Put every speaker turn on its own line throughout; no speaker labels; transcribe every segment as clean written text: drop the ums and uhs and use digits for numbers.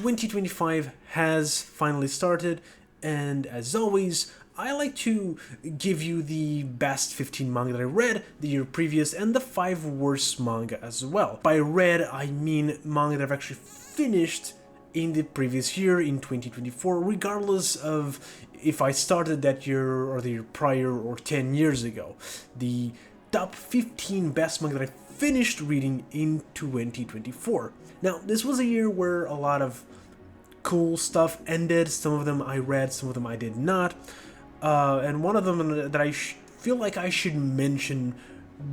2025 has finally started, and as always, I like to give you the best 15 manga that I read the year previous and the 5 worst manga as well. By read, I mean manga that I've actually finished in the previous year, in 2024, regardless of if I started that year or the year prior or 10 years ago. The top 15 best manga that I finished reading in 2024. Now, this was a year where a lot of cool stuff ended. Some of them I read, some of them I did not. And one of them that I feel like I should mention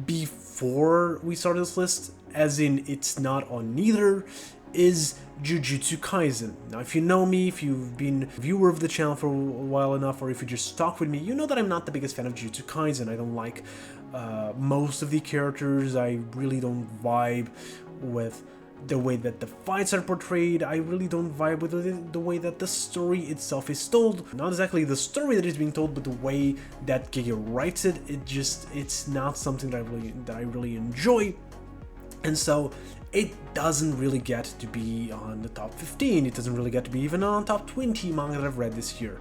before we start this list, as in it's not on neither, is Jujutsu Kaisen. Now, if you know me, if you've been a viewer of the channel for a while enough, or if you just talk with me, you know that I'm not the biggest fan of Jujutsu Kaisen. I don't like most of the characters. I really don't vibe with the way that the fights are portrayed. I really don't vibe with the way that the story itself is told. Not exactly the story that is being told, but the way that Gege writes it. It's not something that I really enjoy. And so it doesn't really get to be on the top 15. It doesn't really get to be even on top 20 manga that I've read this year.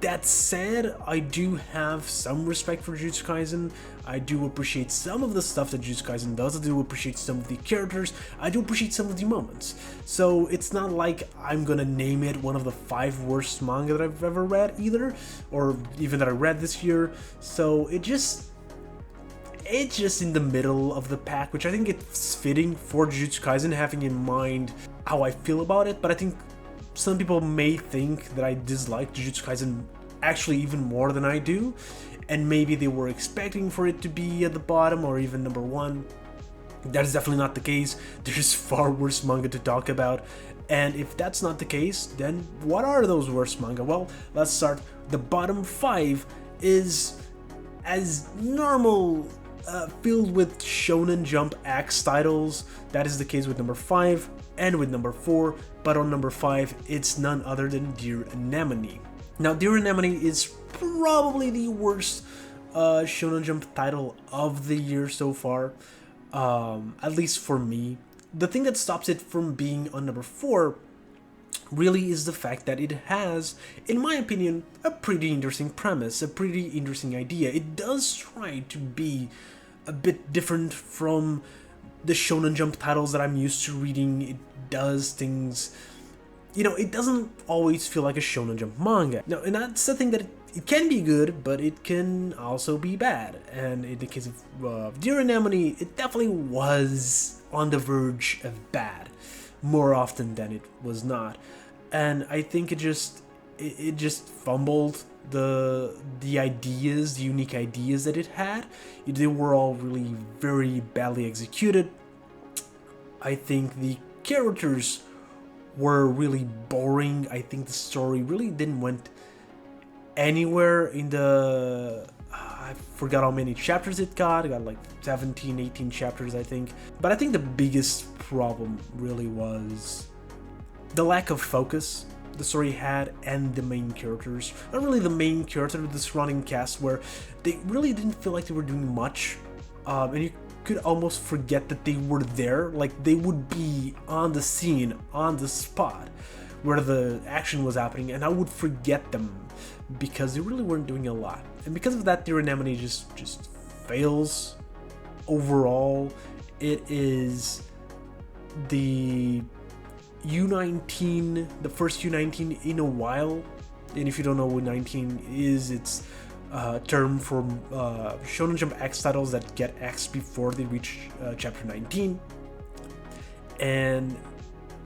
That said, I do have some respect for Jujutsu Kaisen. I do appreciate some of the stuff that Jujutsu Kaisen does. I do appreciate some of the characters. I do appreciate some of the moments. So it's not like I'm gonna name it one of the 5 worst manga that I've ever read either, or even that I read this year. So it's just in the middle of the pack, which I think it's fitting for Jujutsu Kaisen, having in mind how I feel about it. But I think some people may think that I dislike Jujutsu Kaisen actually even more than I do, and maybe they were expecting for it to be at the bottom or even number 1. That is definitely not the case. There's far worse manga to talk about, and if that's not the case, then what are those worst manga? Well, let's start. The bottom 5 is as normal, filled with Shonen Jump X titles. That is the case with number 5 and with number 4, but on number 5 it's none other than Dear Anemone. Now, Dear Anemone is probably the worst Shonen Jump title of the year so far, at least for me. The thing that stops it from being on number 4 really is the fact that it has, in my opinion, a pretty interesting premise, a pretty interesting idea. It does try to be a bit different from the Shonen Jump titles that I'm used to reading. It does things, it doesn't always feel like a Shonen Jump manga. Now, and that's the thing, that it can be good, but it can also be bad. And in the case of Dear Anemone, it definitely was on the verge of bad, more often than it was not. And I think it just fumbled the ideas, the unique ideas that it had. They were all really very badly executed. I think the characters were really boring. I think the story really didn't went anywhere in the... I forgot how many chapters it got. It got like 17, 18 chapters, I think. But I think the biggest problem really was the lack of focus the story had, and the main characters. Not really the main character, but the surrounding cast, where they really didn't feel like they were doing much. And you could almost forget that they were there. Like, they would be on the scene, on the spot where the action was happening, and I would forget them because they really weren't doing a lot. And because of that, Dear Anemone just fails overall. It is the U19, the first U19 in a while. And if you don't know what 19 is, it's a term for Shonen Jump X titles that get X before they reach chapter 19. And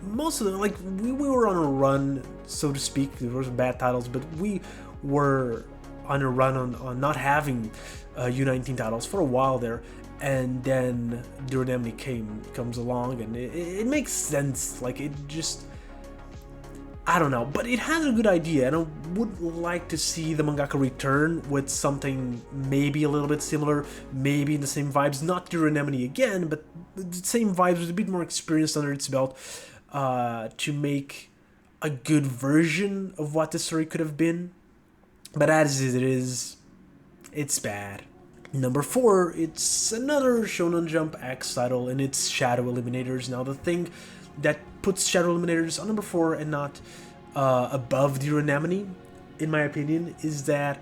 most of them, like, we were on a run, so to speak. There were some bad titles, but we were on a run on not having U19 titles for a while there. And then Dear Anemone comes along, and it makes sense. Like, it just, I don't know, but it has a good idea, and I would like to see the mangaka return with something maybe a little bit similar, maybe in the same vibes. Not Dear Anemone again, but the same vibes with a bit more experience under its belt, to make a good version of what the story could have been. But as it is, it's bad. Number 4, it's another Shonen Jump X title, and it's Shadow Eliminators. Now, the thing that puts Shadow Eliminators on number 4 and not above the Anemone, in my opinion, is that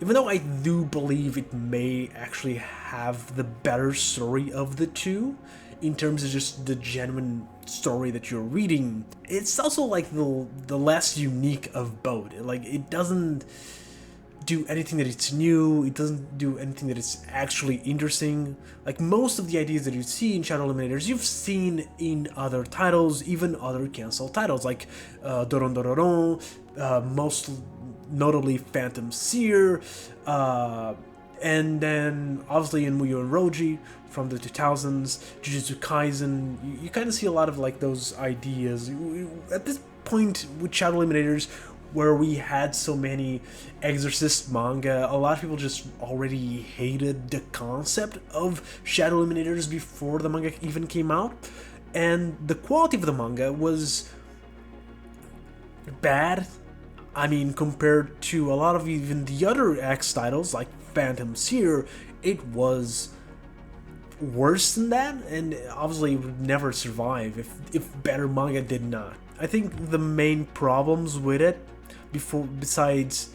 even though I do believe it may actually have the better story of the two, in terms of just the genuine story that you're reading, it's also like the less unique of both. Like, it doesn't do anything that it's new, it doesn't do anything that is actually interesting. Like, most of the ideas that you see in Shadow Eliminators, you've seen in other titles, even other cancelled titles, like Doron Dororon, most notably Phantom Seer, and then obviously in Muyo and Roji from the 2000s, Jujutsu Kaisen, you kind of see a lot of like those ideas. At this point with Shadow Eliminators, where we had so many Exorcist manga, a lot of people just already hated the concept of Shadow Eliminators before the manga even came out, and the quality of the manga was bad. I mean, compared to a lot of even the other X titles like Phantom Seer, it was worse than that, and obviously it would never survive if better manga did not. I think the main problems with it, besides,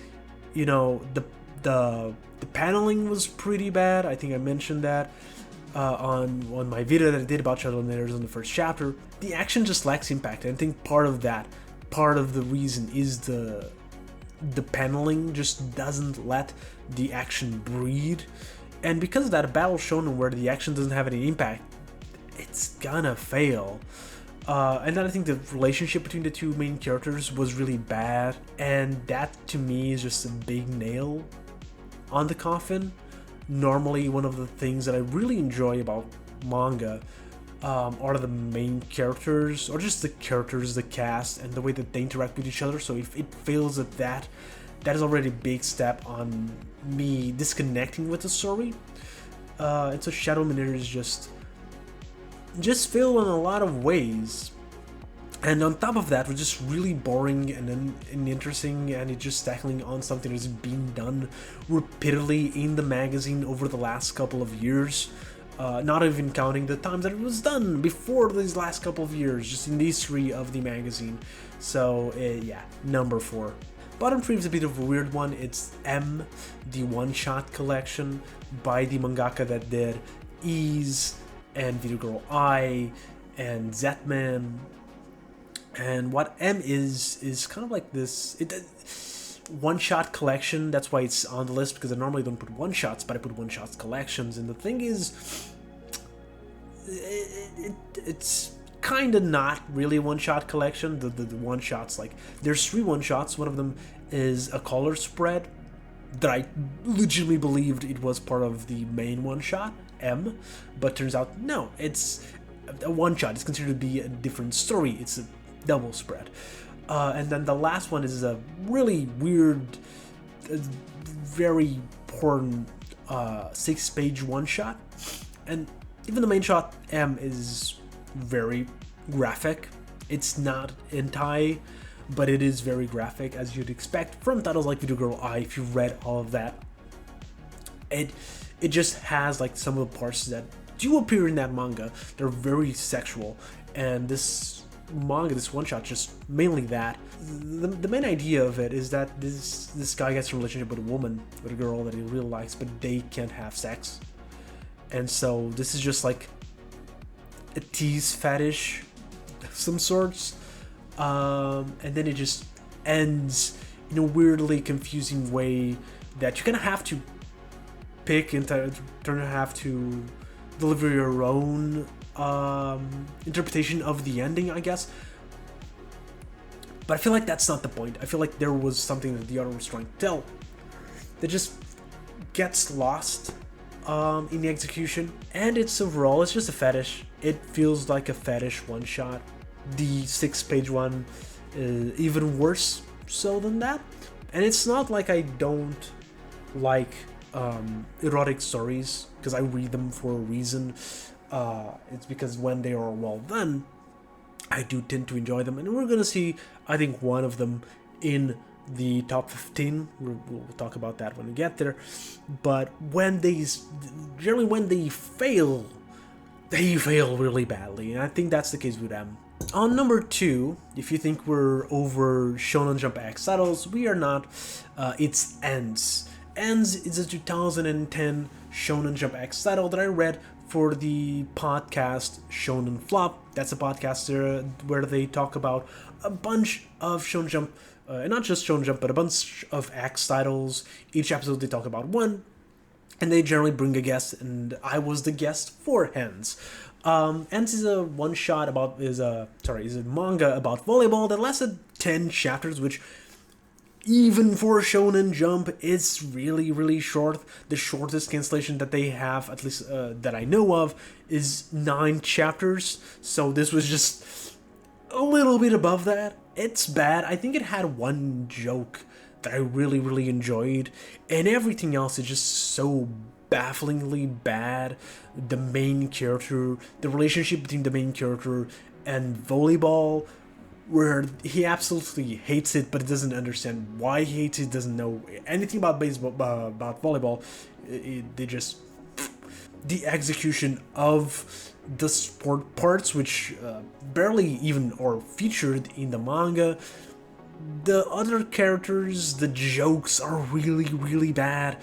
you know, the paneling was pretty bad. I think I mentioned that on my video that I did about Shadow Eliminators in the first chapter. The action just lacks impact, and I think part of the reason is the paneling just doesn't let the action breathe, and because of that, a battle shonen where the action doesn't have any impact, it's gonna fail. And then I think the relationship between the two main characters was really bad, and that to me is just a big nail on the coffin. Normally, one of the things that I really enjoy about manga are the main characters, or just the characters, the cast, and the way that they interact with each other. So if it fails at that, that is already a big step on me disconnecting with the story. And so Shadow Eliminators just fail in a lot of ways. And on top of that, was just really boring and interesting, and it's just tackling on something that's been done repeatedly in the magazine over the last couple of years. Not even counting the times that it was done before these last couple of years, just in the history of the magazine. So yeah, number 4. Bottom 3 is a bit of a weird one. It's M, the one-shot collection by the mangaka that did Ease and Video Girl I and Zetman. And what M is kind of like this one-shot collection. That's why it's on the list, because I normally don't put one-shots, but I put one-shots collections. And the thing is, it's kind of not really a one-shot collection. The one-shots, like, there's 3 one-shots. One of them is a color spread that I legitimately believed it was part of the main one-shot, M, but turns out no, it's a one-shot. It's considered to be a different story. It's a double spread. And then the last one is a really weird, very important 6-page one-shot. And even the main shot, M, is very graphic. It's not hentai, but it is very graphic, as you'd expect from titles like Video Girl I. If you've read all of that, it just has like some of the parts that do appear in that manga. They're very sexual, and this manga, this one shot, just mainly that. The main idea of it is that this guy gets a relationship with a woman, with a girl that he really likes, but they can't have sex. And so this is just like a tease fetish of some sorts. And then it just ends in a weirdly confusing way that you're gonna have to pick and have to deliver your own interpretation of the ending, I guess. But I feel like that's not the point. I feel like there was something that the author was trying to tell that just gets lost in the execution. And it's overall, it's just a fetish. It feels like a fetish one shot. The 6-page one is even worse so than that. And it's not like I don't like erotic stories, because I read them for a reason. It's because when they are well done, I do tend to enjoy them, and we're gonna see, I think, one of them in the top 15. We'll talk about that when we get there. But generally when they fail really badly, and I think that's the case with them. On number 2, if you think we're over Shonen Jump X titles, we are not. It's Ends. Ends is a 2010 Shonen Jump X title that I read for the podcast Shonen Flop. That's a podcast where they talk about a bunch of Shonen Jump, and not just Shonen Jump, but a bunch of X titles. Each episode they talk about one, and they generally bring a guest, and I was the guest for Ends. Ends is a one-shot is a manga about volleyball that lasted 10 chapters, which even for Shonen Jump, it's really, really short. The shortest cancellation that they have, at least that I know of, is 9 chapters. So this was just a little bit above that. It's bad. I think it had one joke that I really, really enjoyed, and everything else is just so bafflingly bad. The main character, the relationship between the main character and volleyball, where he absolutely hates it, but doesn't understand why he hates it, doesn't know anything about baseball, about volleyball. They just, the execution of the sport parts, which barely even are featured in the manga. The other characters, the jokes are really, really bad,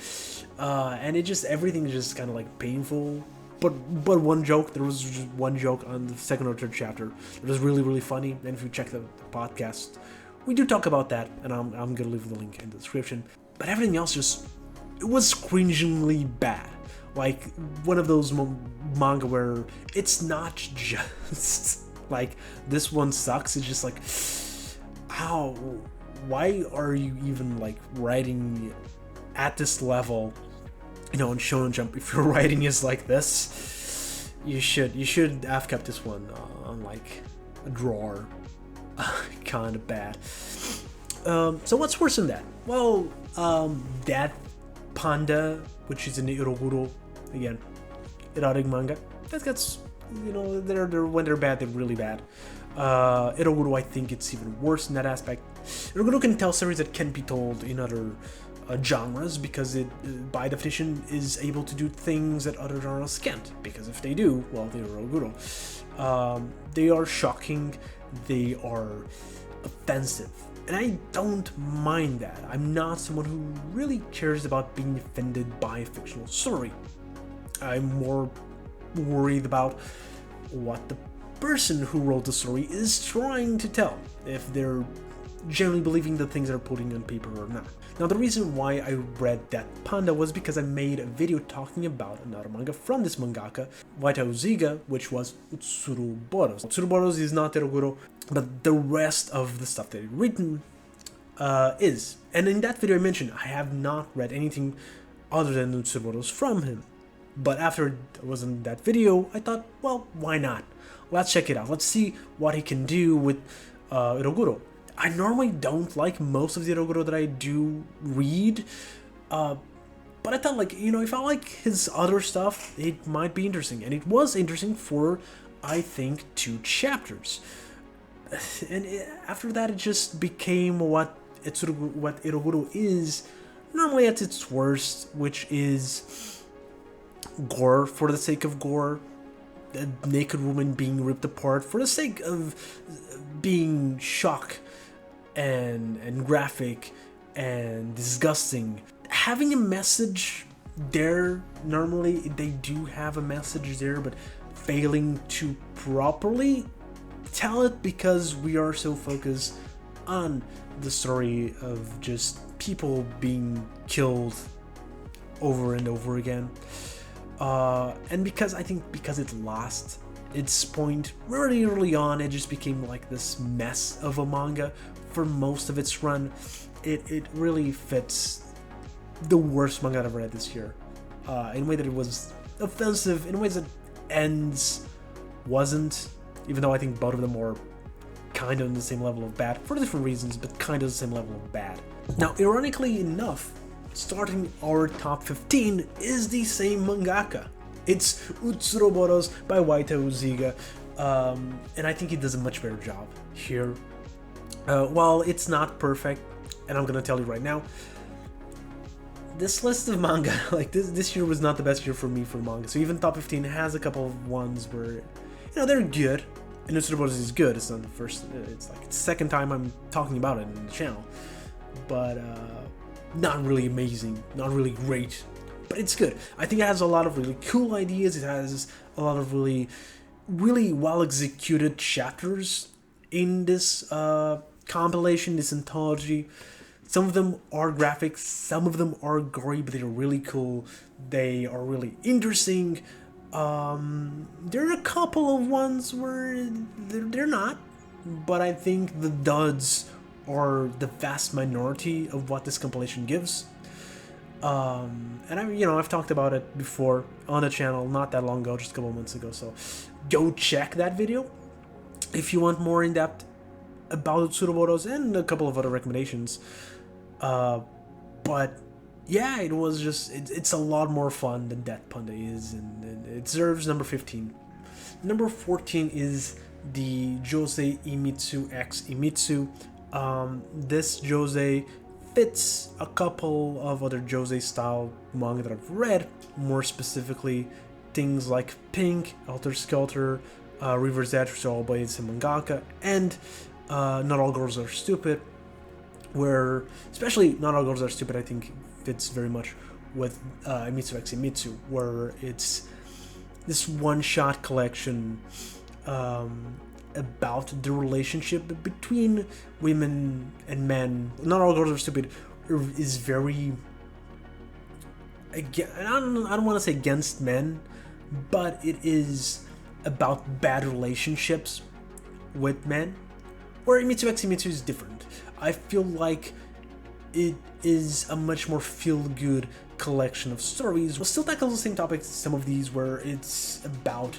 and everything is just kind of like painful. But one joke, there was just one joke on the second or third chapter that was really, really funny. And if you check the podcast, we do talk about that, and I'm gonna leave the link in the description. But everything else it was cringingly bad. Like one of those manga where it's not just like this one sucks. It's just like, how? Why are you even like writing at this level? You know, in Shonen Jump, if your writing is like this, you should have kept this one on like a drawer. Kind of bad. So what's worse than that? Well, that Panda, which is in the Iroguro, again, erotic manga. That's you know, they're when they're bad, they're really bad. Iroguro, I think it's even worse in that aspect. Iroguro can tell stories that can be told in other genres, because it, by definition, is able to do things that other genres can't. Because if they do, well, they're Iroguro. They are shocking, they are offensive, and I don't mind that. I'm not someone who really cares about being offended by a fictional story. I'm more worried about what the person who wrote the story is trying to tell, if they're generally believing the things they're putting on paper or not. Now, the reason why I read that Panda was because I made a video talking about another manga from this mangaka, Waita Uziga, which was Utsuruboros. Utsuruboros is not Iroguro, but the rest of the stuff that he's written is. And in that video I mentioned I have not read anything other than Utsuruboros from him. But after I was in that video, I thought, well, why not? Let's check it out. Let's see what he can do with Iroguro. I normally don't like most of the Iroguro that I do read, but I thought, like, you know, if I like his other stuff, it might be interesting. And it was interesting for, I think, 2 chapters. And after that, it just became what Iroguro is normally at its worst, which is gore for the sake of gore. A naked woman being ripped apart for the sake of being shock and graphic and disgusting. Having a message there, normally they do have a message there, but failing to properly tell it because we are so focused on the story of just people being killed over and over again. And because it lost its point really early on, it just became like this mess of a manga for most of its run. It really fits the worst manga I've ever read this year, in a way that it was offensive, in ways that Ends wasn't, even though I think both of them were kind of on the same level of bad, for different reasons, but kind of the same level of bad. Now, ironically enough, starting our top 15 is the same mangaka. It's Utsuroboros by Waita Uziga, and I think he does a much better job here. While it's not perfect, and I'm gonna tell you right now, this list of manga, like this year was not the best year for me for manga. So even top 15 has a couple of ones where, you know, they're good. And Tsuruboros is good. It's not the first. It's like the second time I'm talking about it in the channel, but not really amazing, not really great, but it's good. I think it has a lot of really cool ideas. It has a lot of really well executed chapters in this compilation, this anthology. Some of them are graphic, some of them are gory, but they're really cool. They are really interesting. There are a couple of ones where they're not, but I think the duds are the vast minority of what this compilation gives. And I've talked about it before on the channel not that long ago, just a couple months ago. So go check that video if you want more in depth about Tsuruboros and a couple of other recommendations. But yeah, it was just, it's a lot more fun than Death Panda is, and it deserves number 15. Number 14 is the Josei Imitsu X Imitsu. This Josei fits a couple of other Josei style manga that I've read, more specifically things like Pink, Helter Skelter, Reverse Edge, which are all by the same mangaka, and Not All Girls Are Stupid, where, especially Not All Girls Are Stupid, I think fits very much with Imitsu X Imitsu, where it's this one-shot collection about the relationship between women and men. Not All Girls Are Stupid is very, again, I don't want to say against men, but it is about bad relationships with men, where Imitsu X Imitsu is different. I feel like it is a much more feel-good collection of stories. We'll still tackle the same topics as some of these, where it's about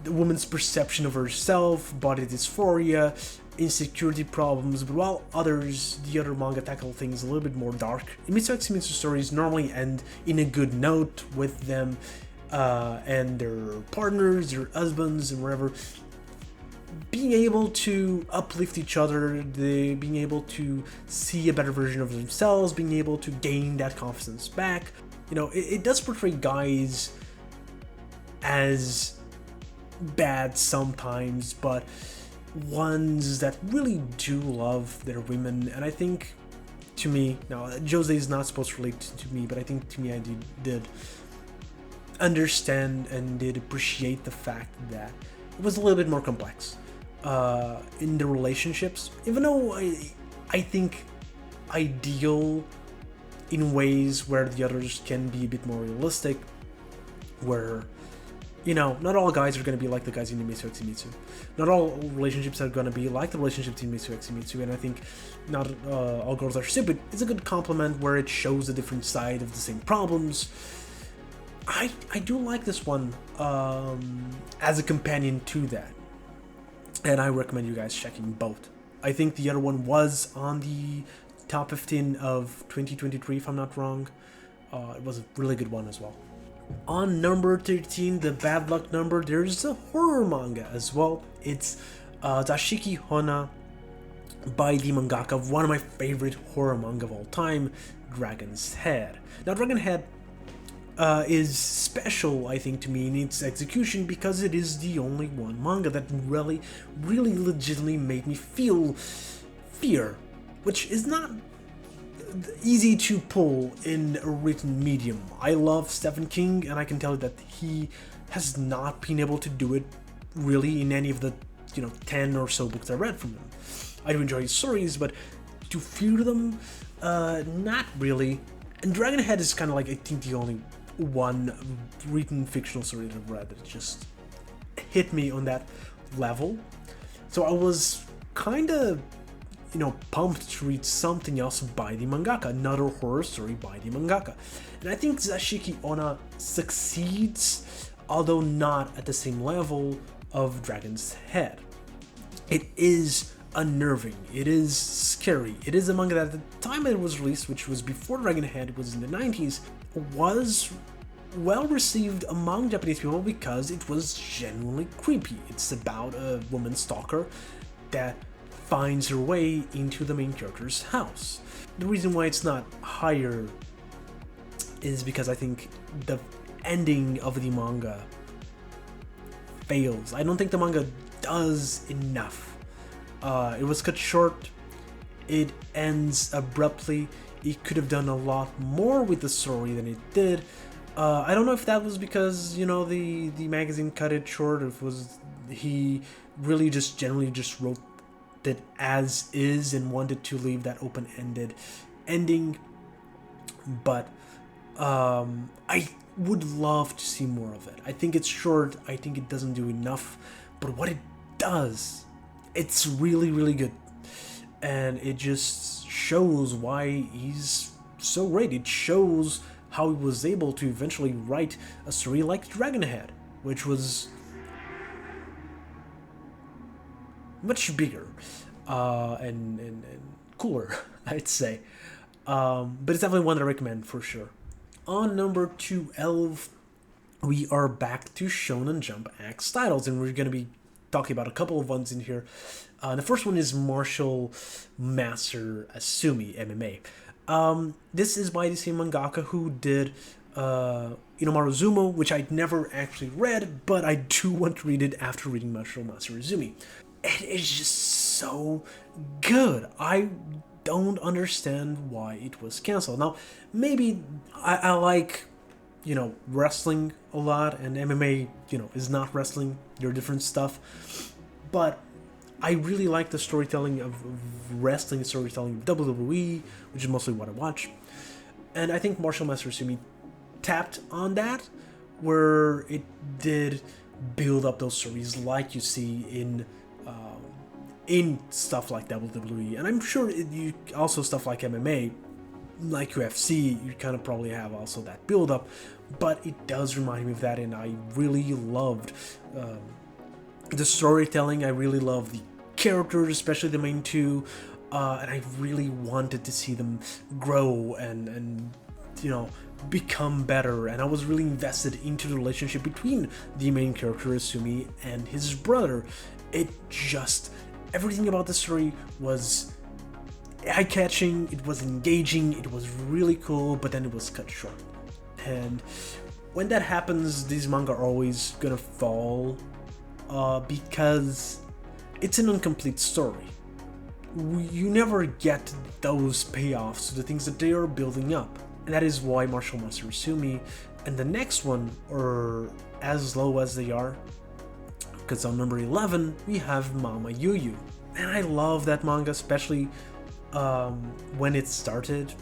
the woman's perception of herself, body dysphoria, insecurity problems, but while the other manga tackle things a little bit more dark. Imitsu X Imitsu stories normally end in a good note with them and their partners, their husbands, and whatever, being able to uplift each other, being able to see a better version of themselves, being able to gain that confidence back. It does portray guys as bad sometimes, but ones that really do love their women. And I think, to me, now Jose is not supposed to relate to me, but I think to me I did understand and did appreciate the fact that it was a little bit more complex in the relationships, even though I think ideal in ways where the others can be a bit more realistic, where not all guys are going to be like the guys in Imitsu X Imitsu. Not all relationships are going to be like the relationships in Imitsu X Imitsu, and I think Not All Girls Are Stupid is a good complement where it shows a different side of the same problems. I do like this one as a companion to that, and I recommend you guys checking both. I think the other one was on the top 15 of 2023, if I'm not wrong. It was a really good one as well. On number 13, the bad luck number, there's a horror manga as well. It's Dashiki Hona by the mangaka of one of my favorite horror manga of all time, Dragon's Head. Now, Dragon's Head is special, I think, to me in its execution, because it is the only one manga that really legitimately made me feel fear, which is not easy to pull in a written medium. I love Stephen King, and I can tell you that he has not been able to do it really in any of the 10 or so books I read from him. I do enjoy his stories, but to fear them, not really. And Dragon Head is kind of like, I think, the only one written fictional story that I've read that just hit me on that level. So I was kind of pumped to read something else by the mangaka, another horror story by the mangaka. And I think Dashiki Hona succeeds, although not at the same level of Dragon's Head. It is unnerving, it is scary, it is a manga that at the time it was released, which was before Dragon Head, it was in the 90s, was well received among Japanese people because it was genuinely creepy. It's about a woman stalker that finds her way into the main character's house. The reason why it's not higher is because I think the ending of the manga fails. I don't think the manga does enough. It was cut short, it ends abruptly. It could have done a lot more with the story than it did. I don't know if that was because, you know, the magazine cut it short, or if it was he really just generally just wrote it as is and wanted to leave that open-ended ending. But I would love to see more of it. I think it's short, I think it doesn't do enough, but what it does, it's really, really good. And it just shows why he's so great. It shows how he was able to eventually write a story like Dragonhead, which was much bigger and cooler, I'd say. But it's definitely one that I recommend for sure. On number 12, we are back to Shonen Jump X titles, and we're going to be talking about a couple of ones in here. The first one is Martial Master Asumi MMA. This is by the same mangaka who did Inomaru Zumo, which I'd never actually read, but I do want to read it after reading Martial Master Asumi. It is just so good. I don't understand why it was canceled. Now, maybe I like, wrestling a lot, and MMA, is not wrestling. They're different stuff. But I really like the storytelling of wrestling, storytelling of WWE, which is mostly what I watch. And I think Martial Master Asumi tapped on that, where it did build up those stories like you see in stuff like WWE. And I'm sure you also stuff like MMA, like UFC, you kind of probably have also that build up. But it does remind me of that, and I really loved the storytelling. I really love the characters, especially the main two, and I really wanted to see them grow and become better. And I was really invested into the relationship between the main character Asumi and his brother. Everything about the story was eye-catching, it was engaging, it was really cool, but then it was cut short. And when that happens, these manga are always gonna fall because it's an incomplete story. You never get those payoffs to the things that they are building up. And that is why Martial Master Asumi and the next one are as low as they are. Because on number 11, we have Mama Yu. And I love that manga, especially when it started.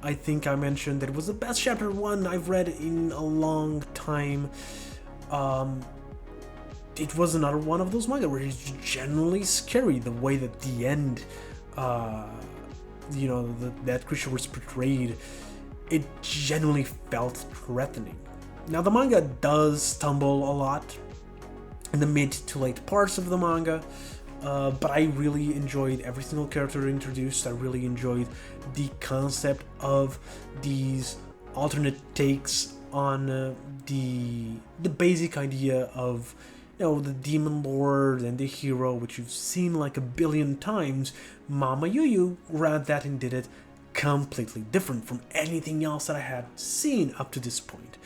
I think I mentioned that it was the best chapter 1 I've read in a long time. It was another one of those manga where it's generally scary, the way that the end, that creature was portrayed. It genuinely felt threatening. Now the manga does stumble a lot in the mid to late parts of the manga, but I really enjoyed every single character introduced. I really enjoyed the concept of these alternate takes on the basic idea of the demon lord and the hero, which you've seen like a billion times. Mama Yu grabbed that and did it completely different from anything else that I had seen up to this point.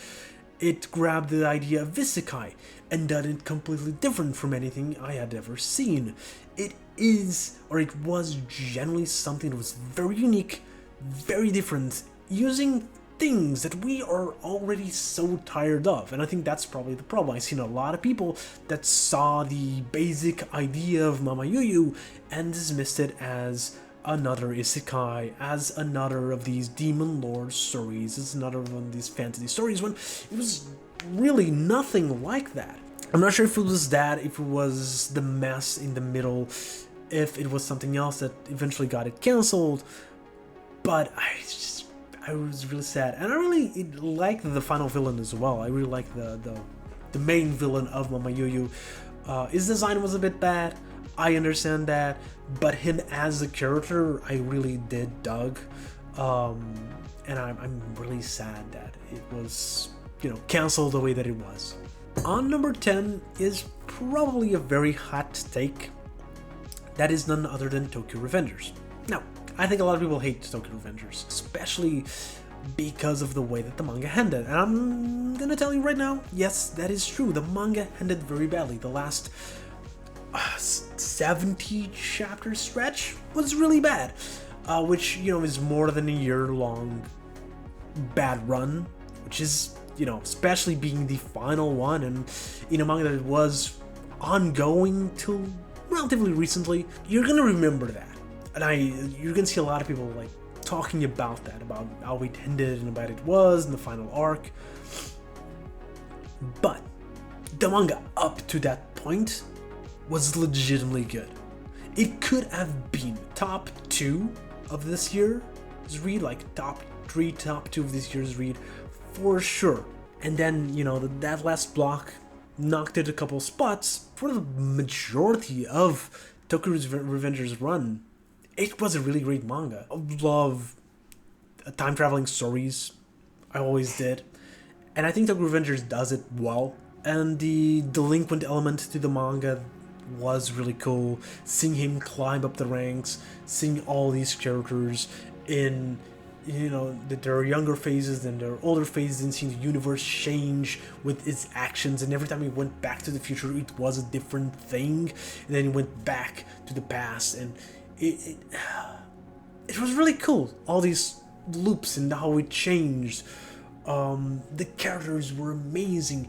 It grabbed the idea of isekai and done it completely different from anything I had ever seen. It was generally something that was very unique, very different, using things that we are already so tired of. And I think that's probably the problem. I've seen a lot of people that saw the basic idea of Mama Yu and dismissed it as another isekai, as another of these demon lord stories, as another one of these fantasy stories, when it was really nothing like that. I'm not sure if it was that, if it was the mess in the middle, if it was something else that eventually got it cancelled, but I was really sad. And I really liked the final villain as well. I really liked the main villain of Mama Yu. His design was a bit bad, I understand that, but him as a character, I really did dug. And I'm really sad that it was, cancelled the way that it was. On number 10 is probably a very hot take. That is none other than Tokyo Revengers. Now, I think a lot of people hate Tokyo Revengers, especially because of the way that the manga ended. And I'm gonna tell you right now, yes, that is true. The manga ended very badly. The last 70 chapter stretch was really bad, which, you know, is more than a year-long bad run, which is, you know, especially being the final one, and in a manga that was ongoing till relatively recently, you're gonna remember that. And you're gonna see a lot of people like talking about that, about how it ended and about it was in the final arc. But the manga up to that point was legitimately good. It could have been top 2 of this year's read, like top 3, top 2 of this year's read for sure. And then, you know, that last block knocked it a couple spots. For the majority of Tokuru's Revenger's run, it was a really great manga. I love time traveling stories. I always did. And I think Tokuro Revengers does it well. And the delinquent element to the manga was really cool. Seeing him climb up the ranks, seeing all these characters in, you know, their younger phases and their older phases, and seeing the universe change with its actions. And every time he went back to the future, it was a different thing. And then he went back to the past, and it was really cool. All these loops and how it changed. The characters were amazing.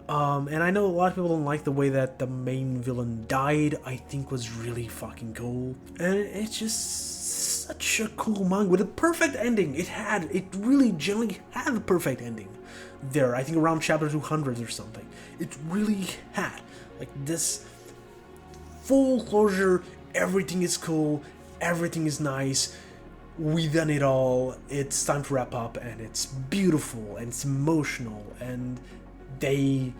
And I know a lot of people don't like the way that the main villain died. I think was really fucking cool. And it's just such a cool manga with a perfect ending. It really generally had a perfect ending there. I think around chapter 200 or something. It really had like this full closure. Everything is cool. Everything is nice. We done it all. It's time to wrap up, and it's beautiful and it's emotional, and they,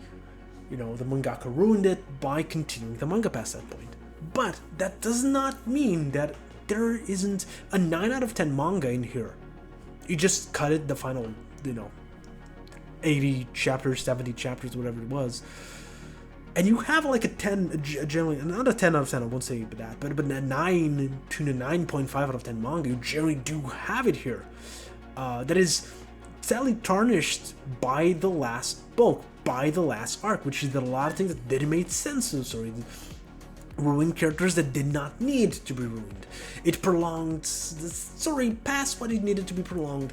you know, the mangaka ruined it by continuing the manga past that point. But that does not mean that there isn't a 9 out of 10 manga in here. You just cut it, the final, you know, 80 chapters, 70 chapters, whatever it was, and you have like a 10, generally, not a 10 out of 10, I won't say that, but a 9 to a 9.5 out of 10 manga, you generally do have it here. That is sadly tarnished by the last book, by the last arc, which is that a lot of things that didn't make sense in the story. Ruined characters that did not need to be ruined. It prolonged the story past what it needed to be prolonged.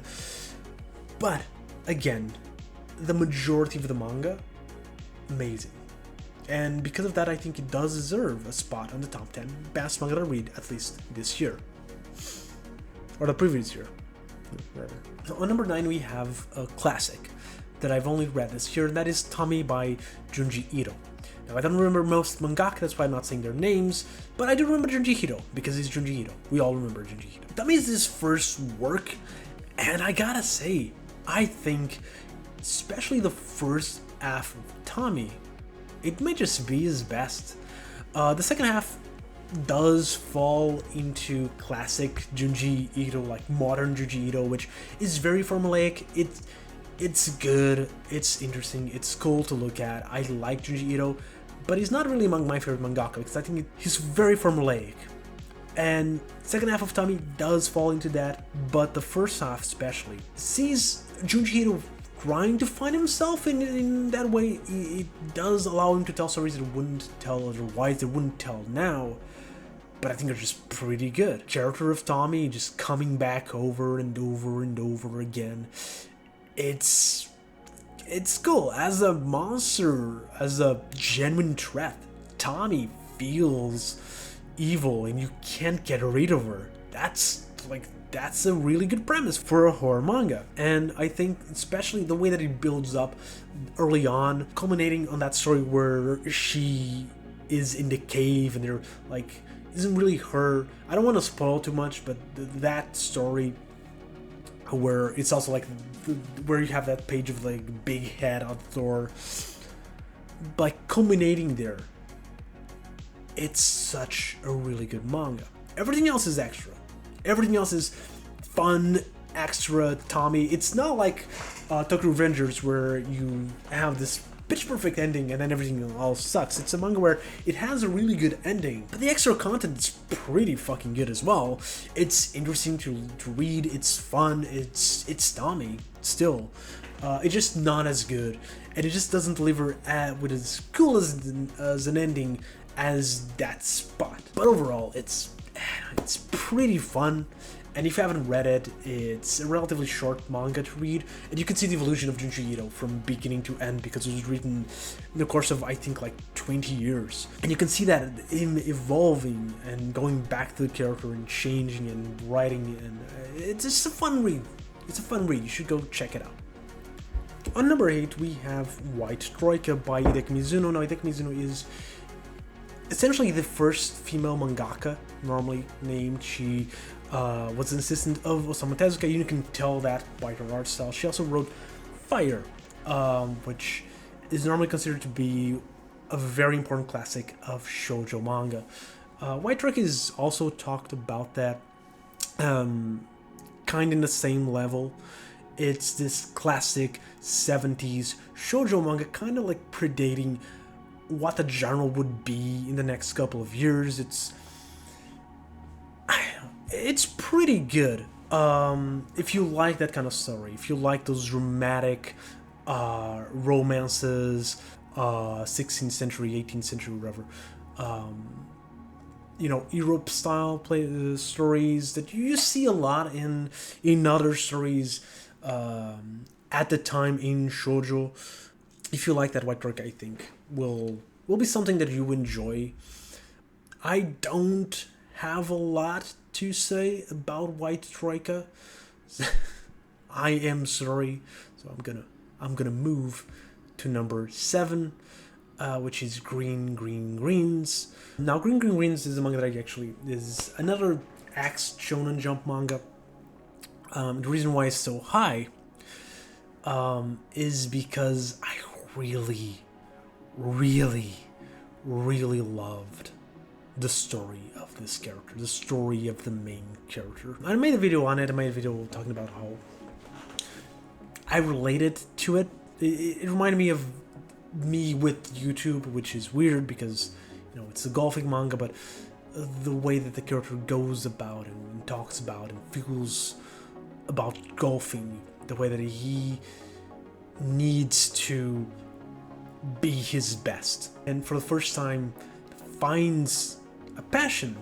But, again, the majority of the manga, amazing. And because of that, I think it does deserve a spot on the top 10 best manga to read, at least this year. Or the previous year. So on number 9, we have a classic that I've only read this year, and that is Tommy by Junji Ito. Now, I don't remember most mangaka, that's why I'm not saying their names, but I do remember Junji Ito, because he's Junji Ito. We all remember Junji Ito. Tommy is his first work, and I gotta say, I think, especially the first half of Tommy, it may just be his best. The second half does fall into classic Junji Ito, like modern Junji Ito, which is very formulaic. It's good, it's interesting, it's cool to look at. I like Junji Ito, but he's not really among my favorite mangaka because I think he's very formulaic. And second half of Tommy does fall into that, but the first half especially sees Junji Ito trying to find himself in that way. It does allow him to tell stories that wouldn't tell otherwise, that wouldn't tell now, but I think they're just pretty good. Character of Tommy just coming back over and over and over again. It's cool. As a monster, as a genuine threat, Tommy feels evil and you can't get rid of her. That's a really good premise for a horror manga. And I think especially the way that it builds up early on, culminating on that story where she is in the cave and they're like, isn't really her. I don't want to spoil too much, but that story where it's also like where you have that page of like big head on the door, like culminating there. It's such a really good manga. Everything else is extra. Everything else is fun, extra, Tommy. It's not like Tokuro Revengers where you have this pitch perfect ending and then everything else sucks. It's a manga where it has a really good ending, but the extra content is pretty fucking good as well. It's interesting to read, it's fun, it's Tommy still. It's just not as good, and it just doesn't deliver with as cool as an ending as that spot. But overall, it's pretty fun. And if you haven't read it, it's a relatively short manga to read, and you can see the evolution of Junji Ito from beginning to end because it was written in the course of, I think, like 20 years. And you can see that him evolving and going back to the character and changing and writing, and it's just a fun read. It's a fun read, you should go check it out. On number 8, we have White Troika by Hideki Mizuno. Now, Hideki Mizuno is essentially the first female mangaka normally named. She was an assistant of Osamu Tezuka. You can tell that by her art style. She also wrote Fire, which is normally considered to be a very important classic of shoujo manga. White Troika is also talked about that, kind in the same level. It's this classic 70s shoujo manga, kind of like predating what the genre would be in the next couple of years. It's pretty good. If you like that kind of story, if you like those dramatic romances, 16th century, 18th century, whatever, you know, Europe style stories that you see a lot in other stories at the time in shoujo. If you like that, White Troika, I think will be something that you enjoy. I don't have a lot to say about White Troika. I am sorry. So I'm gonna move to number 7, which is Green Green Greens. Now, Green Green Greens is a manga that actually is another Axe Shonen Jump manga. The reason why it's so high is because I really loved the story of this character, the story of the main character. I made a video on it. I made a video talking about how I related to it. It reminded me of me with YouTube, which is weird because, you know, it's a golfing manga, but the way that the character goes about and talks about and feels about golfing, the way that he needs to be his best, and for the first time finds a passion,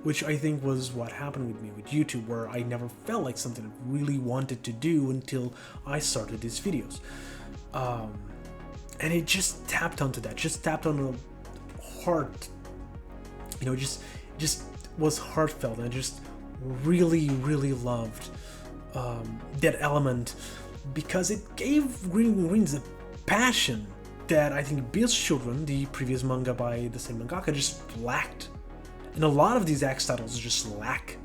which I think was what happened with me with YouTube, where I never felt like something I really wanted to do until I started these videos. And it just tapped onto that, just tapped on the heart, you know, just was heartfelt, and I just really loved that element, because it gave Green Greens a passion that I think Beast Children, the previous manga by the same mangaka, just lacked. And a lot of these Axe titles just lack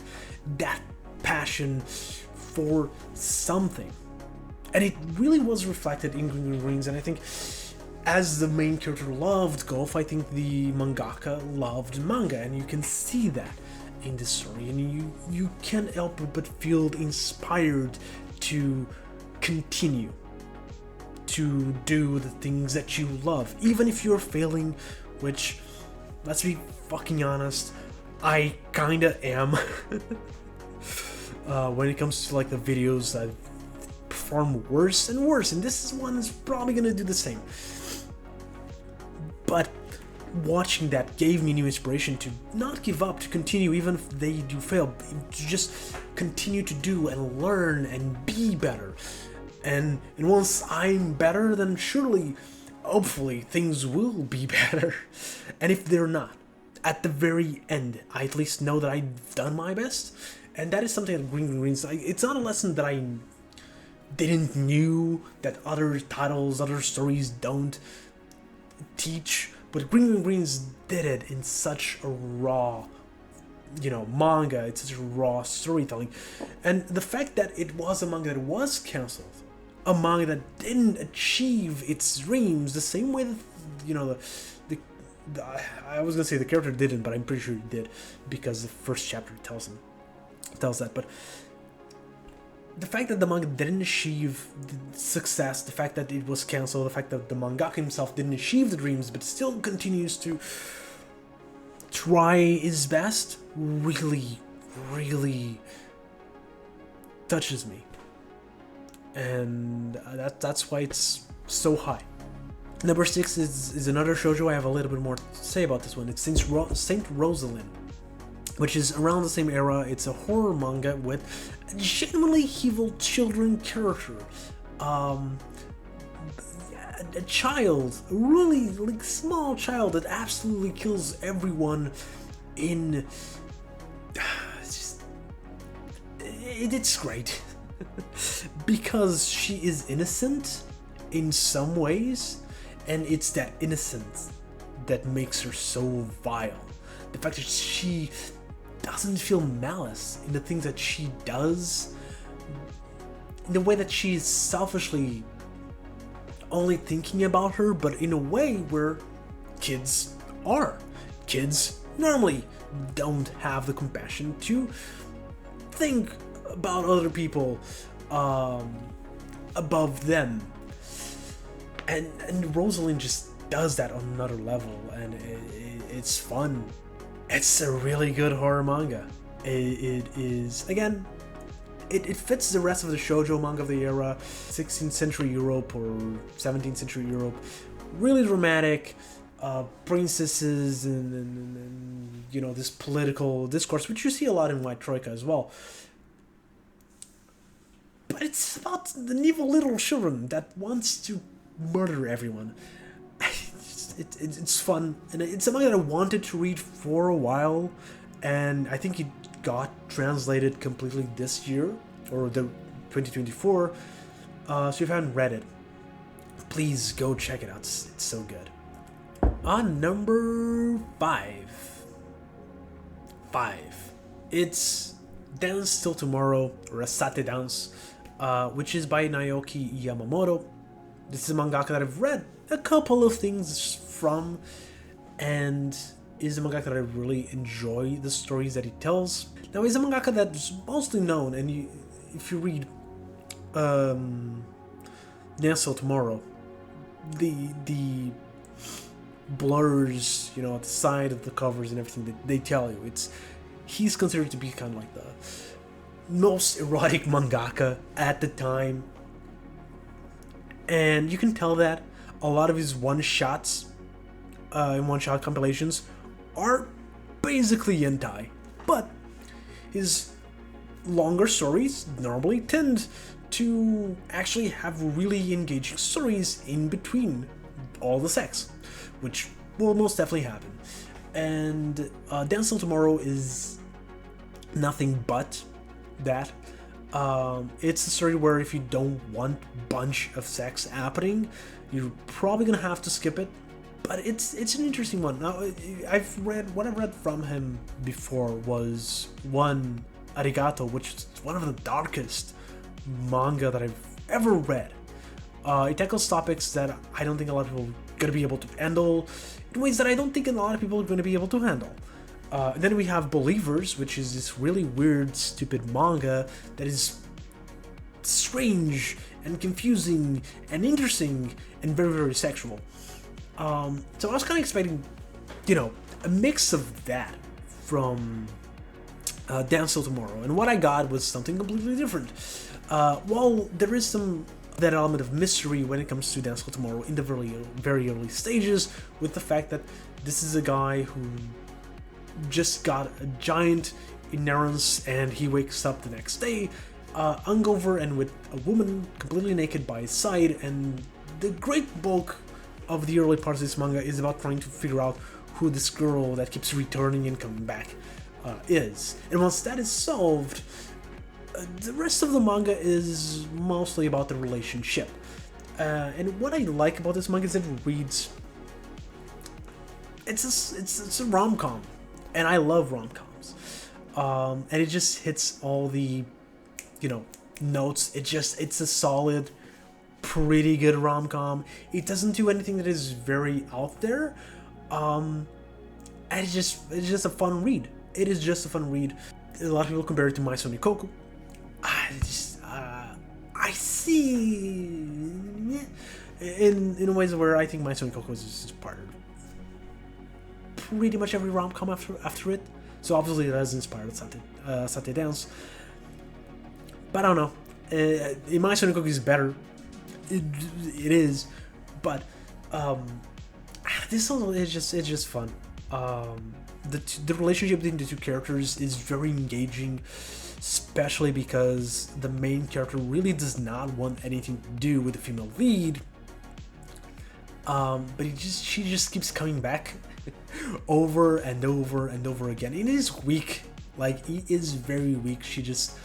that passion for something. And it really was reflected in Green Greens, and I think as the main character loved golf, I think the mangaka loved manga, and you can see that in this story, and you can't help but feel inspired to continue to do the things that you love, even if you're failing, which, let's be fucking honest, I kinda am. When it comes to like the videos that perform worse and worse, and this one is probably gonna do the same. But watching that gave me new inspiration to not give up, to continue even if they do fail, to just continue to do and learn and be better. And once I'm better, then surely, hopefully, things will be better. And if they're not, at the very end, I at least know that I've done my best. And that is something that Green Greens, it's not a lesson that I didn't knew, that other titles, other stories don't teach. But Green Greens did it in such a raw, you know, manga. It's such a raw storytelling. And the fact that it was a manga that was cancelled, a manga that didn't achieve its dreams the same way that, you know, I was gonna say the character didn't, but I'm pretty sure he did, because the first chapter tells that. But the fact that the manga didn't achieve success, the fact that it was cancelled, the fact that the mangaka himself didn't achieve the dreams but still continues to try his best, really touches me. And that's why it's so high. Number 6 is another shoujo. I have a little bit more to say about this one. It's Saint Rosalind, which is around the same era. It's a horror manga with a genuinely evil children character. A child, a really like small child that absolutely kills everyone in... It's great. Because she is innocent in some ways, and it's that innocence that makes her so vile. The fact that she doesn't feel malice in the things that she does, in the way that she's selfishly only thinking about her, but in a way where kids are. Kids normally don't have the compassion to think about other people above them. And Rosalind just does that on another level, and it's fun. It's a really good horror manga. It is, again, it fits the rest of the shoujo manga of the era, 16th century Europe or 17th century Europe. Really dramatic, princesses and you know, this political discourse, which you see a lot in White Troika as well. But it's about an evil little children that wants to murder everyone. It's fun, and it's something that I wanted to read for a while, and I think it got translated completely this year, or the 2024. So if you haven't read it, please go check it out. It's so good. On number 5, it's Dance Till Tomorrow, or Asate Dance, which is by Naoki Yamamoto. This is a mangaka that I've read a couple of things from, and is a mangaka that I really enjoy the stories that he tells. Now, he's a mangaka that's mostly known, and if you read Dance Till Tomorrow, the blurs, you know, at the side of the covers and everything that they tell you, he's considered to be kind of like the most erotic mangaka at the time, and you can tell that a lot of his one-shots and one-shot compilations are basically hentai, but his longer stories normally tend to actually have really engaging stories in between all the sex, which will most definitely happen. And Dance Till Tomorrow is nothing but that. It's a story where if you don't want a bunch of sex happening, you're probably gonna have to skip it. But it's an interesting one. Now, what I've read from him before was one Arigato, which is one of the darkest manga that I've ever read. It tackles topics that I don't think a lot of people are gonna be able to handle, in ways that I don't think a lot of people are gonna be able to handle. And then we have Believers, which is this really weird, stupid manga that is strange and confusing and interesting and very, very sexual. So I was kind of expecting, you know, a mix of that from Dance Till Tomorrow, and what I got was something completely different. While there is that element of mystery when it comes to Dance Till Tomorrow in the very, very early stages, with the fact that this is a guy who just got a giant inerrance and he wakes up the next day hungover and with a woman completely naked by his side, and the great bulk of the early parts of this manga is about trying to figure out who this girl that keeps returning and coming back is. And once that is solved, the rest of the manga is mostly about the relationship. And what I like about this manga is that it reads... It's a rom-com, and I love rom-coms. And it just hits all the, you know, notes. It's a solid, pretty good rom-com. It doesn't do anything that is very out there. And it's just a fun read. It is just a fun read. A lot of people compare it to My Sony Koku. I see in ways where I think My Sony Koku is just part of pretty much every rom-com after it. So obviously that has inspired Asate Dance. But I don't know. In My Sony Koku is better. It is, but Um, this also is just fun. The relationship between the two characters is very engaging, especially because the main character really does not want anything to do with the female lead. But she just keeps coming back over and over and over again. It is weak, like he is very weak. She just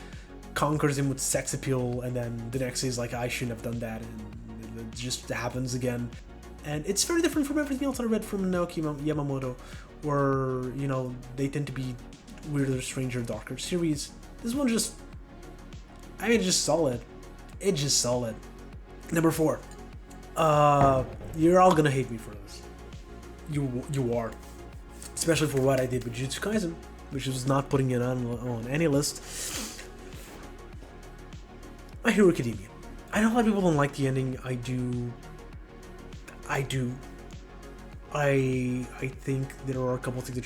conquers him with sex appeal, and then the next day is like, I shouldn't have done that, and it just happens again. And it's very different from everything else I read from Naoki Yamamoto, where, you know, they tend to be weirder, stranger, darker series. This one just, I mean, just solid. It's just solid. Number 4. You're all gonna hate me for this. You are. Especially for what I did with Jujutsu Kaisen, which was not putting it on any list. My Hero Academia. I know a lot of people don't like the ending. I do. I think there are a couple of things that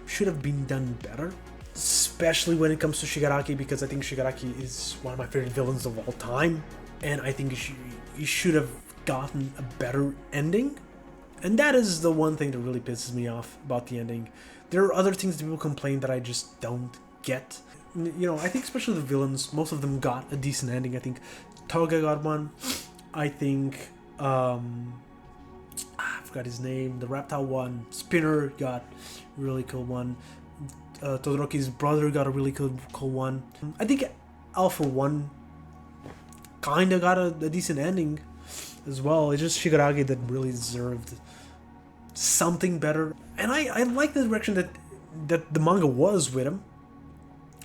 should have been done better, especially when it comes to Shigaraki, because I think Shigaraki is one of my favorite villains of all time, and I think he should have gotten a better ending. And that is the one thing that really pisses me off about the ending. There are other things that people complain that I just don't get. You know, I think especially the villains, most of them got a decent ending. I think Toga got one. I think I forgot his name, the reptile one. Spinner got a really cool one. Todoroki's brother got a really cool one. I think Alpha 1 kinda got a decent ending as well. It's just Shigaraki that really deserved something better. And I like the direction that the manga was with him.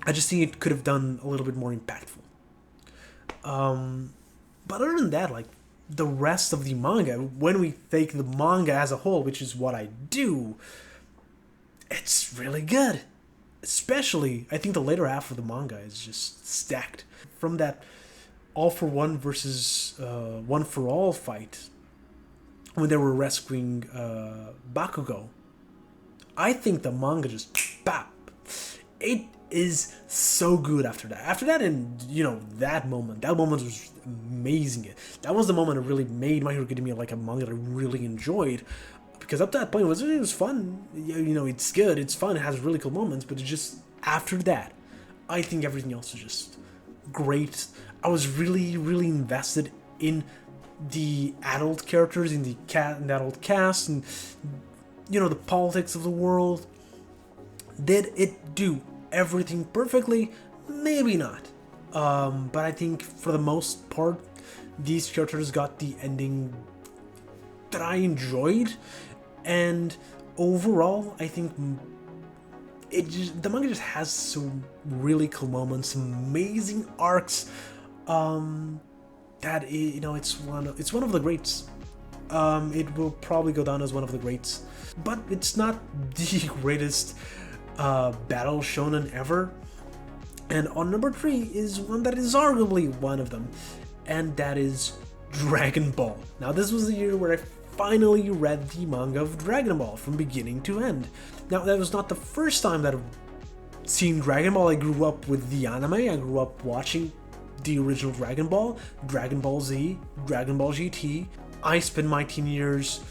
I just think it could have done a little bit more impactful. But other than that, like, the rest of the manga, when we take the manga as a whole, which is what I do, it's really good. Especially, I think the later half of the manga is just stacked. From that All for One versus One for All fight, when they were rescuing Bakugo, I think the manga just bap. It is so good after that. After that, and you know, that moment was amazing. That was the moment that really made My Hero Academia like a manga that I really enjoyed. Because up to that point, it was fun. You know, it's good, it's fun, it has really cool moments. But it just, after that, I think everything else was just great. I was really, really invested in the adult characters, in the adult cast, and, you know, the politics of the world. Did it do everything perfectly? Maybe not. But I think for the most part, these characters got the ending that I enjoyed, and overall, I think the manga just has some really cool moments, some amazing arcs. That you know, it's one of the greats. It will probably go down as one of the greats, but it's not the greatest battle shonen ever. And on number 3 is one that is arguably one of them, and that is Dragon Ball. Now, this was the year where I finally read the manga of Dragon Ball from beginning to end. Now, that was not the first time that I've seen Dragon Ball. I grew up with the anime. I grew up watching the original Dragon Ball Z, Dragon Ball GT. I spent my teen years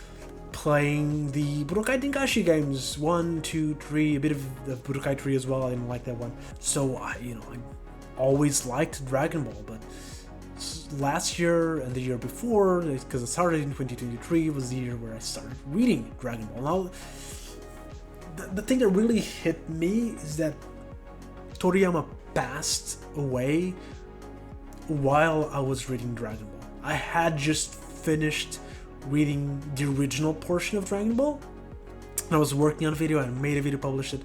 playing the Budokai Tenkaichi games, 1, 2, 3, a bit of the Budokai 3 as well. I didn't like that one. So, I always liked Dragon Ball, but last year and the year before, because it started in 2023, was the year where I started reading Dragon Ball. Now, the thing that really hit me is that Toriyama passed away while I was reading Dragon Ball. I had just finished reading the original portion of Dragon Ball, and I was working on a video and made a video, published it.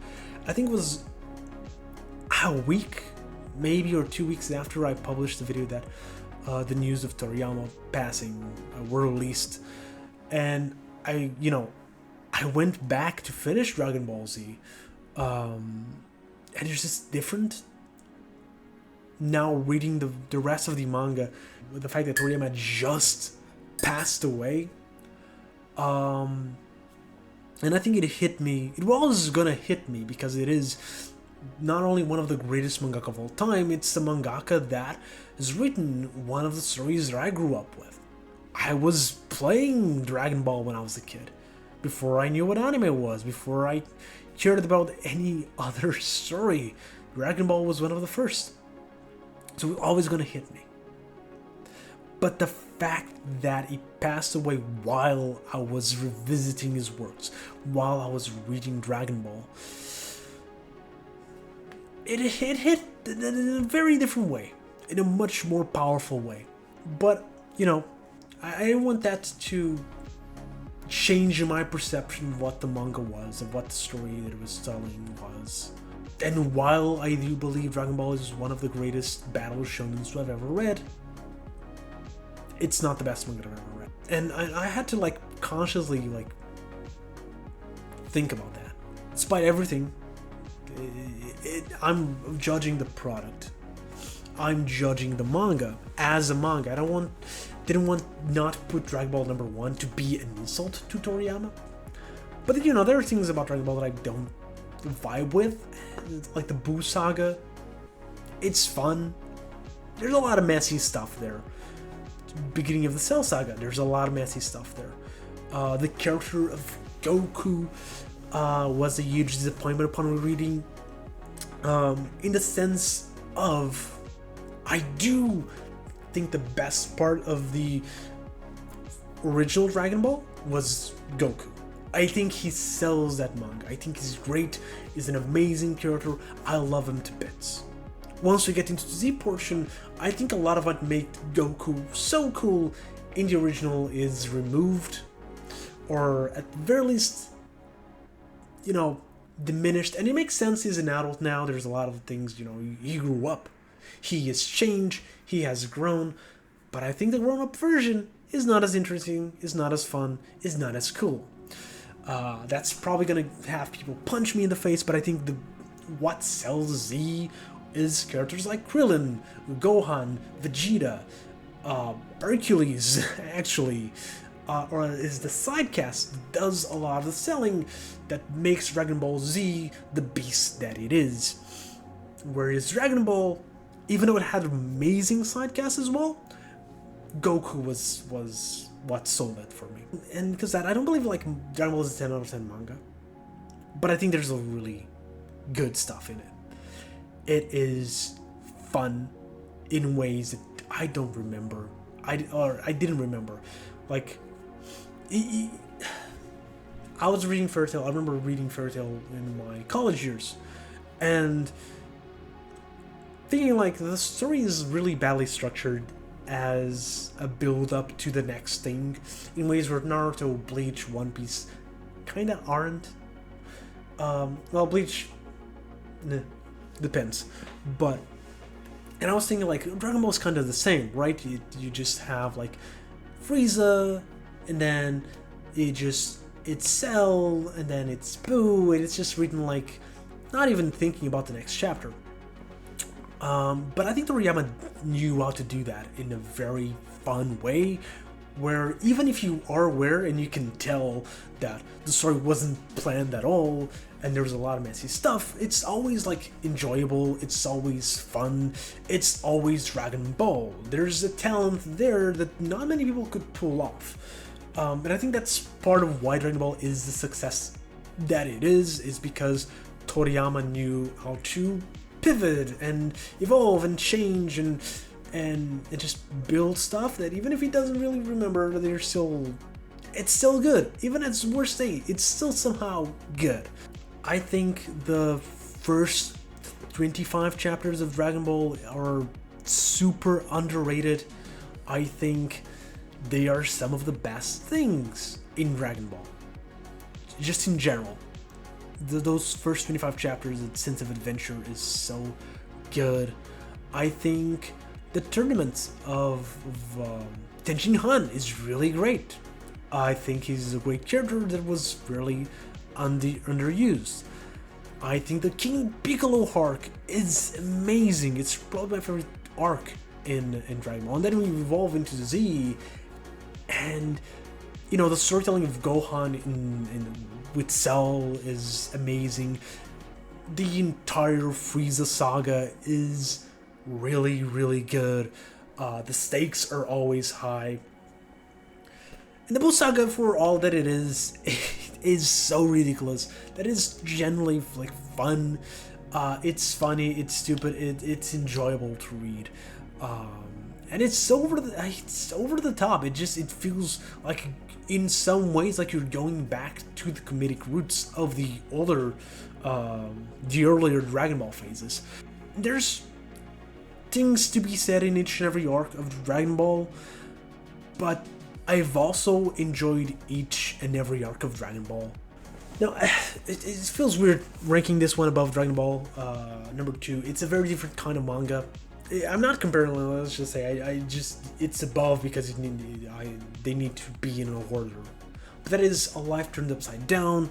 I think it was a week, maybe, or 2 weeks after I published the video that the news of Toriyama passing were released, and I went back to finish Dragon Ball Z, and it's just different now reading the rest of the manga with the fact that Toriyama just passed away. And I think it hit me. It was gonna hit me because it is not only one of the greatest mangaka of all time, it's the mangaka that has written one of the stories that I grew up with. I was playing Dragon Ball when I was a kid, before I knew what anime was, before I cared about any other story. Dragon Ball was one of the first. So it's always gonna hit me. But the fact that he passed away while I was revisiting his works, while I was reading Dragon Ball, it hit in a very different way, in a much more powerful way. But, you know, I didn't want that to change my perception of what the manga was, of what the story that it was telling was. And while I do believe Dragon Ball is one of the greatest battle shonens I've ever read, it's not the best manga I've ever read. And I had to like consciously like think about that. Despite everything, I'm judging the product. I'm judging the manga as a manga. I didn't want not to put Dragon Ball #1 to be an insult to Toriyama. But you know, there are things about Dragon Ball that I don't vibe with, like the Buu saga. It's fun. There's a lot of messy stuff there. Beginning of the Cell saga, there's a lot of messy stuff there. The character of Goku was a huge disappointment upon reading. In the sense of, I do think the best part of the original Dragon Ball was Goku. I think he sells that manga. I think he's great. He's an amazing character. I love him to bits. Once we get into the Z portion, I think a lot of what made Goku so cool in the original is removed, or at the very least, you know, diminished. And it makes sense, he's an adult now. There's a lot of things, you know, he grew up. He has changed. He has grown. But I think the grown-up version is not as interesting, is not as fun, is not as cool. That's probably gonna have people punch me in the face, but I think what sells Z is characters like Krillin, Gohan, Vegeta, Hercules, actually, or is the sidecast that does a lot of the selling that makes Dragon Ball Z the beast that it is. Whereas Dragon Ball, even though it had amazing sidecasts as well, Goku was what sold it for me. And because that, I don't believe like Dragon Ball is a 10 out of 10 manga, but I think there's a really good stuff in it. It is fun in ways that I don't remember. I didn't remember. Like, I was reading Fairy Tail. I remember reading Fairy Tail in my college years, and thinking like the story is really badly structured as a build-up to the next thing, in ways where Naruto, Bleach, One Piece kinda aren't. Well, Bleach, depends. But, and I was thinking like, Dragon Ball is kind of the same, right? You just have like Frieza, and then it's Cell, and then it's Boo, and it's just written like, not even thinking about the next chapter. But I think Toriyama knew how to do that in a very fun way, where even if you are aware and you can tell that the story wasn't planned at all, and there was a lot of messy stuff, it's always like enjoyable, it's always fun, it's always Dragon Ball. There's a talent there that not many people could pull off. And I think that's part of why Dragon Ball is the success that it is because Toriyama knew how to pivot and evolve and change and just build stuff that even if he doesn't really remember, it's still good. Even at its worst state, it's still somehow good. I think the first 25 chapters of Dragon Ball are super underrated. I think they are some of the best things in Dragon Ball, just in general. Those first 25 chapters, the sense of adventure is so good. I think the tournament of Tenshin Han is really great. I think he's a great character that was really underused. I think the King Piccolo arc is amazing. It's probably my favorite arc in Dragon Ball. And then we evolve into Z, and you know, the storytelling of Gohan with Cell is amazing. The entire Frieza saga is really, really good. The stakes are always high. And the Bull Saga, for all that it is so ridiculous. That is generally like fun. It's funny, it's stupid, it's enjoyable to read. And it's over the top. It feels like, in some ways, like you're going back to the comedic roots of the earlier Dragon Ball phases. There's things to be said in each and every arc of Dragon Ball, but I've also enjoyed each and every arc of Dragon Ball. Now, it feels weird ranking this one above Dragon Ball number 2. It's a very different kind of manga. I'm not comparing them, let's just say. It's above because they need to be in order. But that is A Life Turned Upside Down.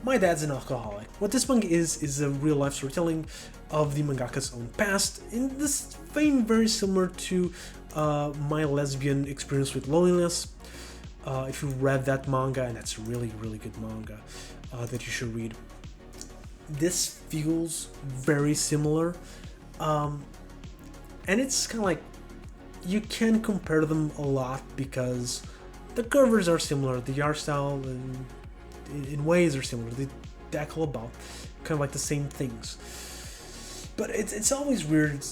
My Dad's an Alcoholic. What this manga is a real life storytelling of the mangaka's own past, in this vein very similar to My Lesbian Experience with Loneliness. If you read that manga, and that's a really, really good manga that you should read. This feels very similar. And it's kind of like, you can compare them a lot because the covers are similar, the art style in ways are similar, they tackle about kind of like the same things. But it's always weird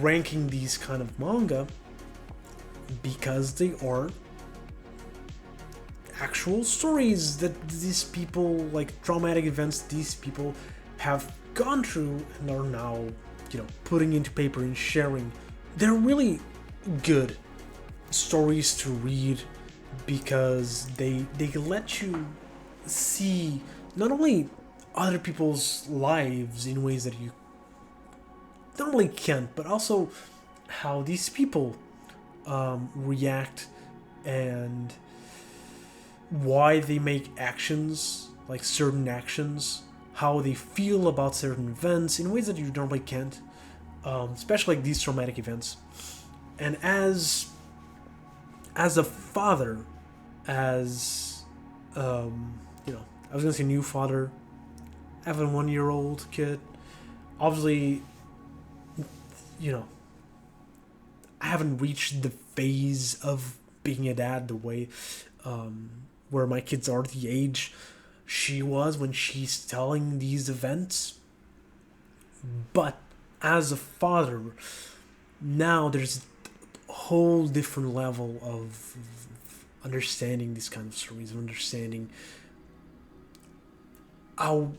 ranking these kind of manga because they are actual stories that these people, like traumatic events these people have gone through and are now, putting into paper and sharing. They're really good stories to read because they let you see not only other people's lives in ways that you normally can't, but also how these people react and why they make actions, like certain actions, how they feel about certain events in ways that you normally can't, especially like these traumatic events. And as a father, as I was gonna say new father, having a 1-year-old kid, obviously, I haven't reached the phase of being a dad the way where my kids are the age she was when she's telling these events. But as a father, now there's a whole different level of understanding these kind of stories, of understanding how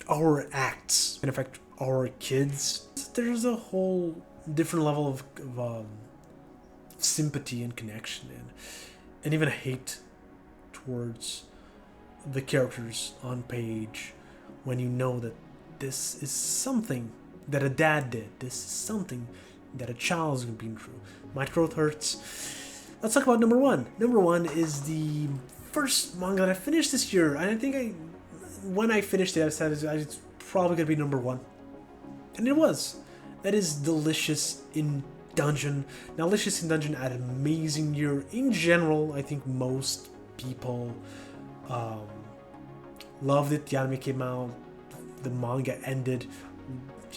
our acts can affect our kids. There's a whole different level of sympathy and connection and even hate towards the characters on page when you know that this is something that a dad did. This is something that a child is been through. My throat hurts. Let's talk about number 1. Number 1 is the first manga that I finished this year, and I think when I finished it, I said it's probably gonna be number 1, and it was. That is Delicious in Dungeon. Now, Delicious in Dungeon had an amazing year in general. I think most people loved it. The anime came out, the manga ended,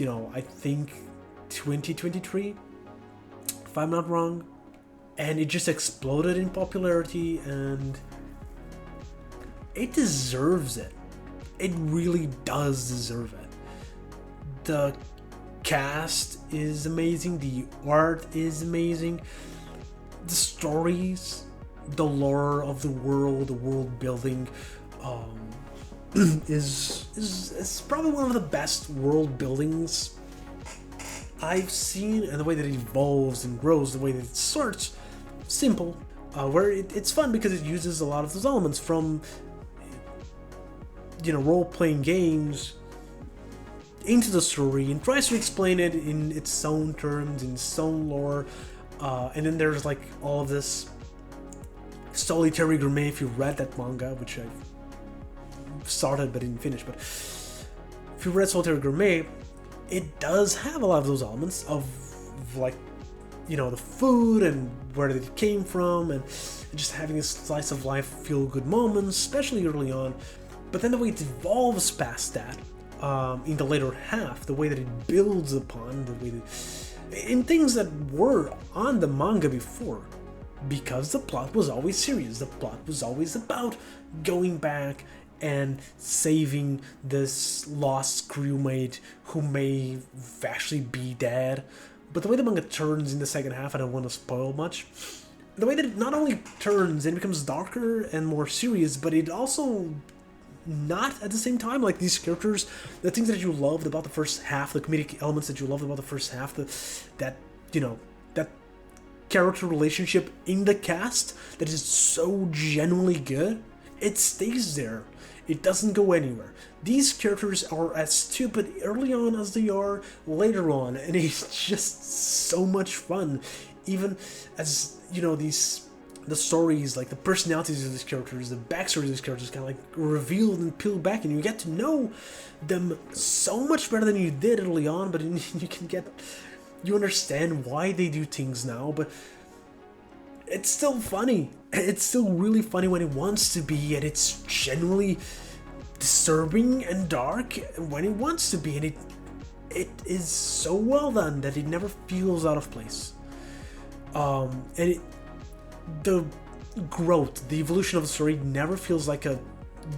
I think 2023, if I'm not wrong, and it just exploded in popularity, and it deserves it. It really does deserve it. The cast is amazing, the art is amazing, the stories, the lore of the world building is probably one of the best world buildings I've seen, and the way that it evolves and grows, the way that it starts simple, where it's fun because it uses a lot of those elements from role-playing games into the story and tries to explain it in its own terms, in its own lore, and then there's like all of this Solitary Gourmet. If you read that manga, which I started but didn't finish, but if you read Solitary Gourmet, it does have a lot of those elements of like the food and where it came from, and just having a slice of life feel good moments, especially early on. But then the way it evolves past that in the later half, the way that it builds upon, the way that in things that were on the manga before, because the plot was always serious. The plot was always about going back and saving this lost crewmate who may actually be dead. But the way the manga turns in the second half, I don't want to spoil much. The way that it not only turns and becomes darker and more serious, but it also not at the same time. Like these characters, the things that you loved about the first half, the comedic elements that you loved about the first half, that character relationship in the cast that is so genuinely good, it stays there. It doesn't go anywhere. These characters are as stupid early on as they are later on, and it's just so much fun. Even as, you know, the stories, like the personalities of these characters, the backstory of these characters kind of like revealed and peeled back, and you get to know them so much better than you did early on, but you understand why they do things now, but it's still funny. It's still really funny when it wants to be, and it's genuinely disturbing and dark when it wants to be, and it is so well done that it never feels out of place. And the growth, the evolution of the story never feels like a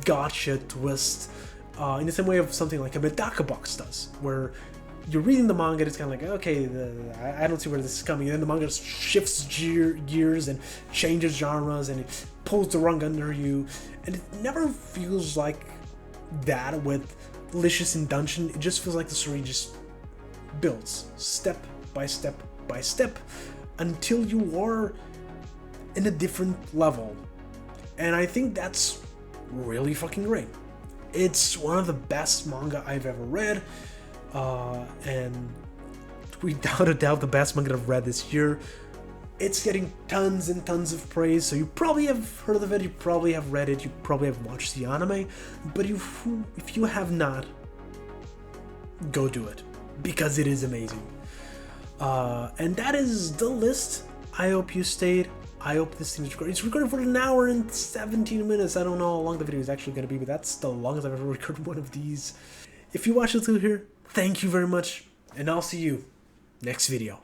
gotcha twist, in the same way of something like a Medaka box does, where you're reading the manga and it's kind of like, okay, I don't see where this is coming, and then the manga shifts gears and changes genres and it pulls the rug under you, and it never feels like that with Licious in Dungeon. It just feels like the story just builds step by step by step until you are in a different level, and I think that's really fucking great. It's one of the best manga I've ever read, and without a doubt the best manga I've read this year. It's getting tons and tons of praise, so you probably have heard of it, you probably have read it, you probably have watched the anime, but if you have not, go do it, because it is amazing. And that is the list. I hope you stayed. I hope this thing is recorded. It's recorded for 1 hour and 17 minutes. I don't know how long the video is actually going to be, but that's the longest I've ever recorded one of these. If you watched it through here, thank you very much, and I'll see you next video.